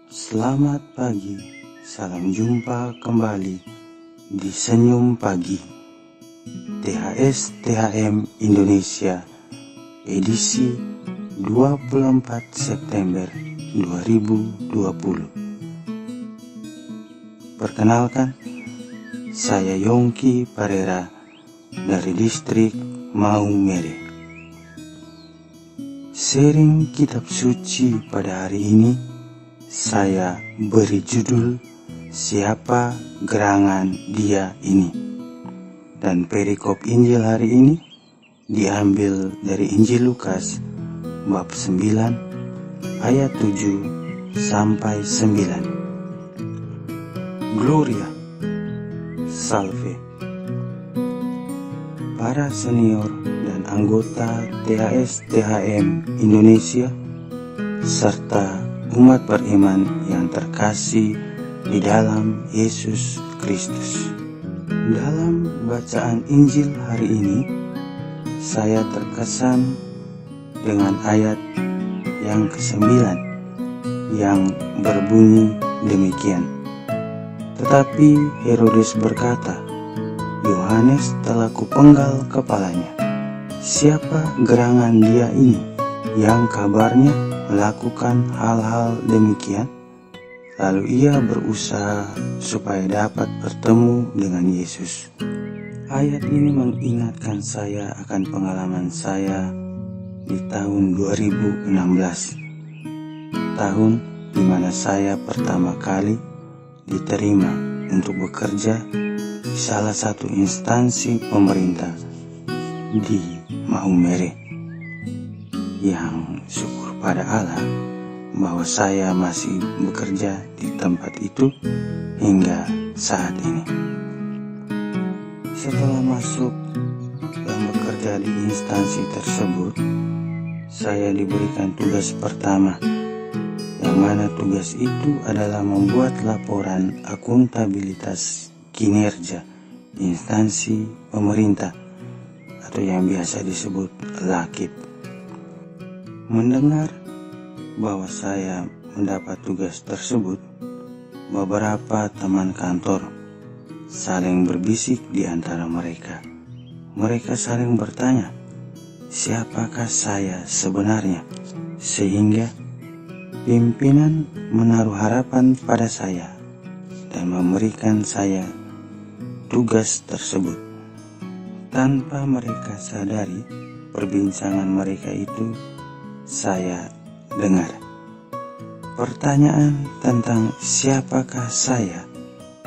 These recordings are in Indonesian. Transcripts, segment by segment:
Selamat pagi, salam jumpa kembali di Senyum Pagi THS THM Indonesia edisi 24 September 2020. Perkenalkan, saya Yongki Parera dari distrik Maumere. Sharing kitab suci pada hari ini saya beri judul Siapa Gerangan Dia Ini. Dan perikop Injil hari ini diambil dari Injil Lukas bab 9 ayat 7 sampai 9. Gloria, Salve. Para senior dan anggota THS THM Indonesia serta umat beriman yang terkasih di dalam Yesus Kristus. Dalam bacaan Injil hari ini, saya terkesan dengan ayat yang ke-9 yang berbunyi demikian. Tetapi Herodes berkata, Yohanes telah kupenggal kepalanya. Siapa gerangan dia ini yang kabarnya melakukan hal-hal demikian? Lalu ia berusaha supaya dapat bertemu dengan Yesus. Ayat ini mengingatkan saya akan pengalaman saya di tahun 2016. Tahun di mana saya pertama kali diterima untuk bekerja di salah satu instansi pemerintah di Maumere, yang syukur pada Allah bahwa saya masih bekerja di tempat itu hingga saat ini. Setelah masuk dan bekerja di instansi tersebut, saya diberikan tugas pertama, yang mana tugas itu adalah membuat laporan akuntabilitas kinerja instansi pemerintah atau yang biasa disebut LAKIP. Mendengar bahwa saya mendapat tugas tersebut, beberapa teman kantor saling berbisik di antara mereka. Mereka saling bertanya, siapakah saya sebenarnya? Sehingga pimpinan menaruh harapan pada saya dan memberikan saya tugas tersebut. Tanpa mereka sadari, perbincangan mereka itu saya dengar. Pertanyaan tentang siapakah saya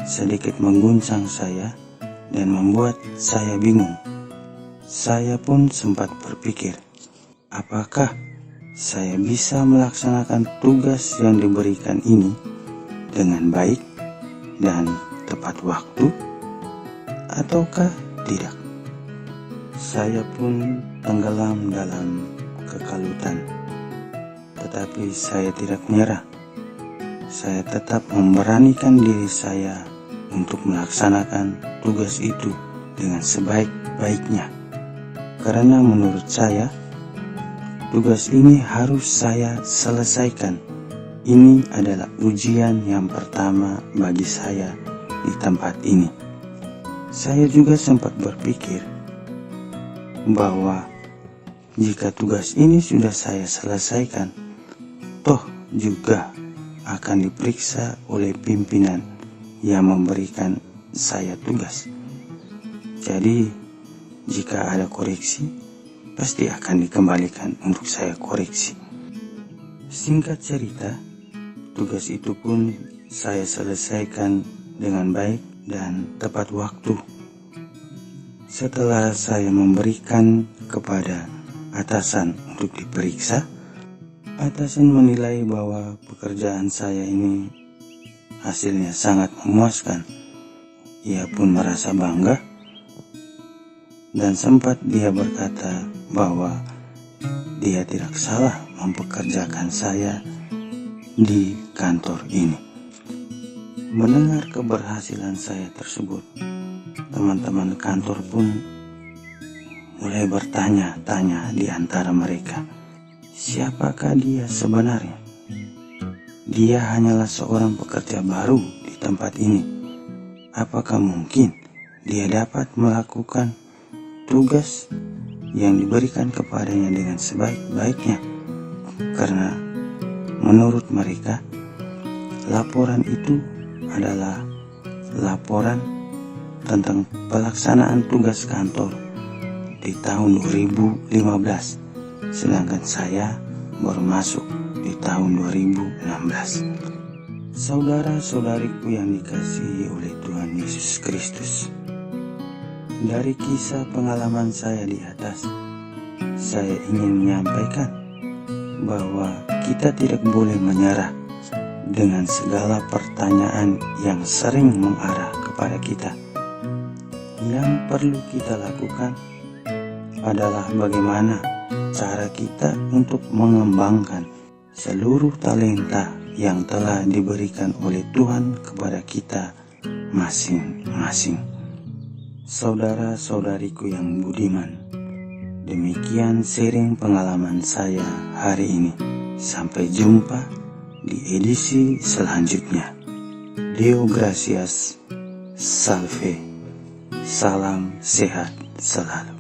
sedikit mengguncang saya dan membuat saya bingung. Saya pun sempat berpikir, apakah saya bisa melaksanakan tugas yang diberikan ini dengan baik dan tepat waktu, ataukah tidak? Saya pun tenggelam dalam kekalutan. Tetapi saya tidak menyerah. Saya tetap memberanikan diri saya untuk melaksanakan tugas itu dengan sebaik-baiknya. Karena menurut saya, tugas ini harus saya selesaikan. Ini adalah ujian yang pertama bagi saya di tempat ini. Saya juga sempat berpikir bahwa jika tugas ini sudah saya selesaikan, toh juga akan diperiksa oleh pimpinan yang memberikan saya tugas. Jadi, jika ada koreksi, pasti akan dikembalikan untuk saya koreksi. Singkat cerita, tugas itu pun saya selesaikan dengan baik dan tepat waktu. Setelah saya memberikan kepada atasan untuk diperiksa, atasan menilai bahwa pekerjaan saya ini hasilnya sangat memuaskan. Ia pun merasa bangga dan sempat dia berkata bahwa dia tidak salah mempekerjakan saya di kantor ini. Mendengar keberhasilan saya tersebut, teman-teman kantor pun mulai bertanya-tanya di antara mereka, siapakah dia sebenarnya? Dia hanyalah seorang pekerja baru di tempat ini. Apakah mungkin dia dapat melakukan tugas yang diberikan kepadanya dengan sebaik-baiknya? Karena menurut mereka, laporan itu adalah laporan tentang pelaksanaan tugas kantor di tahun 2015, sedangkan saya baru masuk di tahun 2016. Saudara-saudariku yang dikasihi oleh Tuhan Yesus Kristus, dari kisah pengalaman saya di atas, saya ingin menyampaikan bahwa kita tidak boleh menyerah dengan segala pertanyaan yang sering mengarah kepada kita. Yang perlu kita lakukan adalah bagaimana cara kita untuk mengembangkan seluruh talenta yang telah diberikan oleh Tuhan kepada kita masing-masing. Saudara-saudariku yang budiman, demikian sharing pengalaman saya hari ini. Sampai jumpa di edisi selanjutnya. Deo gratias, salve, salam sehat selalu.